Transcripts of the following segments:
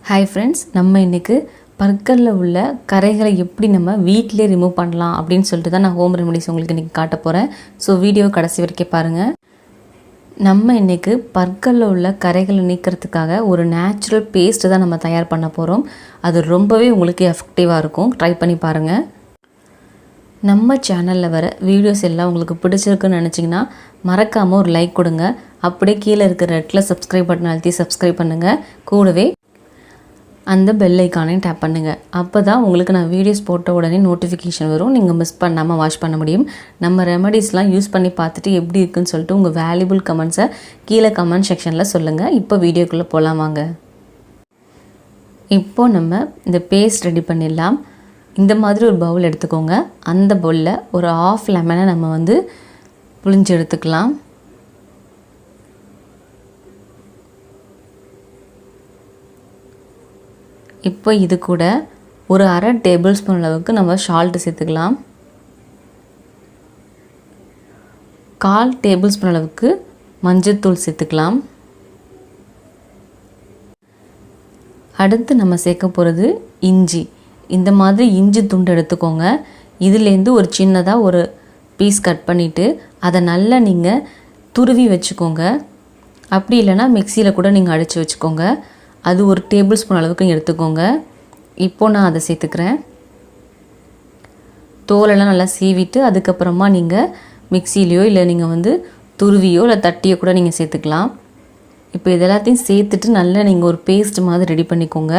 Hi friends, நம்ம இன்றைக்கி பற்களில் உள்ள கரைகளை எப்படி நம்ம வீட்டிலே ரிமூவ் பண்ணலாம் அப்படின்னு சொல்லிட்டு தான் நான் ஹோம் ரெமடிஸ் உங்களுக்கு இன்றைக்கி காட்ட போகிறேன். ஸோ வீடியோ கடைசி வரைக்கும் பாருங்கள். நம்ம இன்றைக்கி பற்களில் உள்ள கரைகளை நீக்கிறதுக்காக ஒரு நேச்சுரல் பேஸ்ட்டு தான் நம்ம தயார் பண்ண போகிறோம். அது ரொம்பவே உங்களுக்கு எஃபெக்டிவாக இருக்கும். ட்ரை பண்ணி பாருங்கள். நம்ம சேனலில் வர வீடியோஸ் எல்லாம் உங்களுக்கு பிடிச்சிருக்குன்னு நினச்சிங்கன்னா மறக்காமல் ஒரு லைக் கொடுங்க. அப்படியே கீழே இருக்கிற ரெட்டில் சப்ஸ்கிரைப் பட்டன் அழுத்தி சப்ஸ்கிரைப் பண்ணுங்கள். கூடவே அந்த பெல் ஐக்கானையும் டேப் பண்ணுங்கள். அப்போ தான் உங்களுக்கு நான் வீடியோஸ் போட்ட உடனே நோட்டிஃபிகேஷன் வரும். நீங்கள் மிஸ் பண்ணாமல் வாட்ச் பண்ண முடியும். நம்ம ரெமடிஸ்லாம் யூஸ் பண்ணி பார்த்துட்டு எப்படி இருக்குன்னு சொல்லிட்டு உங்கள் வேல்யூபிள் கமெண்ட்ஸை கீழே கமெண்ட் செக்ஷனில் சொல்லுங்கள். இப்போ வீடியோக்குள்ளே போகலாம் வாங்க. இப்போது நம்ம இந்த பேஸ்ட் ரெடி பண்ணிடலாம். இந்த மாதிரி ஒரு பவுல் எடுத்துக்கோங்க. அந்த பவுலில் ஒரு ஆஃப் லெமனை நம்ம புழிஞ்சு எடுத்துக்கலாம். இப்போ இது கூட ஒரு அரை டேபிள் ஸ்பூன் அளவுக்கு நம்ம சால்ட்டு சேர்த்துக்கலாம். 1/4 டேபிள் ஸ்பூன் அளவுக்கு மஞ்சள்தூள் சேர்த்துக்கலாம். அடுத்து நம்ம சேர்க்க போகிறது இஞ்சி. இந்த மாதிரி இஞ்சி துண்டு எடுத்துக்கோங்க. இதுலேருந்து ஒரு சின்னதாக ஒரு பீஸ் கட் பண்ணிவிட்டு அதை நல்லா நீங்கள் துருவி வச்சுக்கோங்க. அப்படி இல்லைன்னா மிக்சியில் கூட நீங்கள் அடித்து வச்சுக்கோங்க. அது ஒரு டேபிள் ஸ்பூன் அளவுக்கு எடுத்துக்கோங்க. இப்போது நான் அதை சேர்த்துக்கிறேன். தோலெல்லாம் நல்லா சீவிட்டு அதுக்கப்புறமா நீங்கள் மிக்சிலையோ இல்லை நீங்கள் துருவியோ இல்லை தட்டியோ கூட நீங்கள் சேர்த்துக்கலாம். இப்போ இது எல்லாத்தையும் சேர்த்துட்டு நல்லா நீங்கள் ஒரு பேஸ்ட் மாதிரி ரெடி பண்ணிக்கோங்க.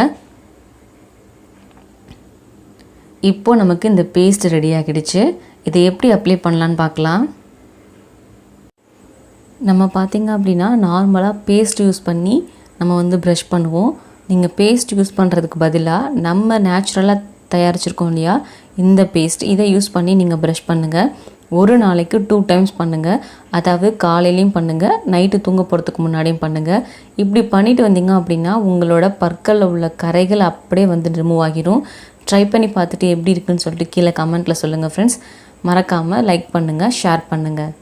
இப்போது நமக்கு இந்த பேஸ்ட் ரெடி ஆகிடுச்சு. இதை எப்படி அப்ளை பண்ணலான்னு பார்க்கலாம். நம்ம பார்த்திங்க அப்படின்னா நார்மலாக பேஸ்ட் யூஸ் பண்ணி நம்ம ப்ரஷ் பண்ணுவோம். நீங்கள் பேஸ்ட் யூஸ் பண்ணுறதுக்கு பதிலாக நம்ம நேச்சுரலாக தயாரிச்சிருக்கோம் இல்லையா இந்த பேஸ்ட், இதை யூஸ் பண்ணி நீங்கள் ப்ரஷ் பண்ணுங்கள். ஒரு நாளைக்கு 2 டைம்ஸ் பண்ணுங்கள். அதாவது காலையிலையும் பண்ணுங்கள், நைட்டு தூங்க போகிறதுக்கு முன்னாடியும் பண்ணுங்கள். இப்படி பண்ணிட்டு வந்தீங்க அப்படின்னா உங்களோட பற்களில் உள்ள கரைகள் அப்படியே ரிமூவ் ஆகிடும். ட்ரை பண்ணி பார்த்துட்டு எப்படி இருக்குன்னு சொல்லிட்டு கீழே கமெண்ட்டில் சொல்லுங்கள் ஃப்ரெண்ட்ஸ். மறக்காமல் லைக் பண்ணுங்கள், ஷேர் பண்ணுங்கள்.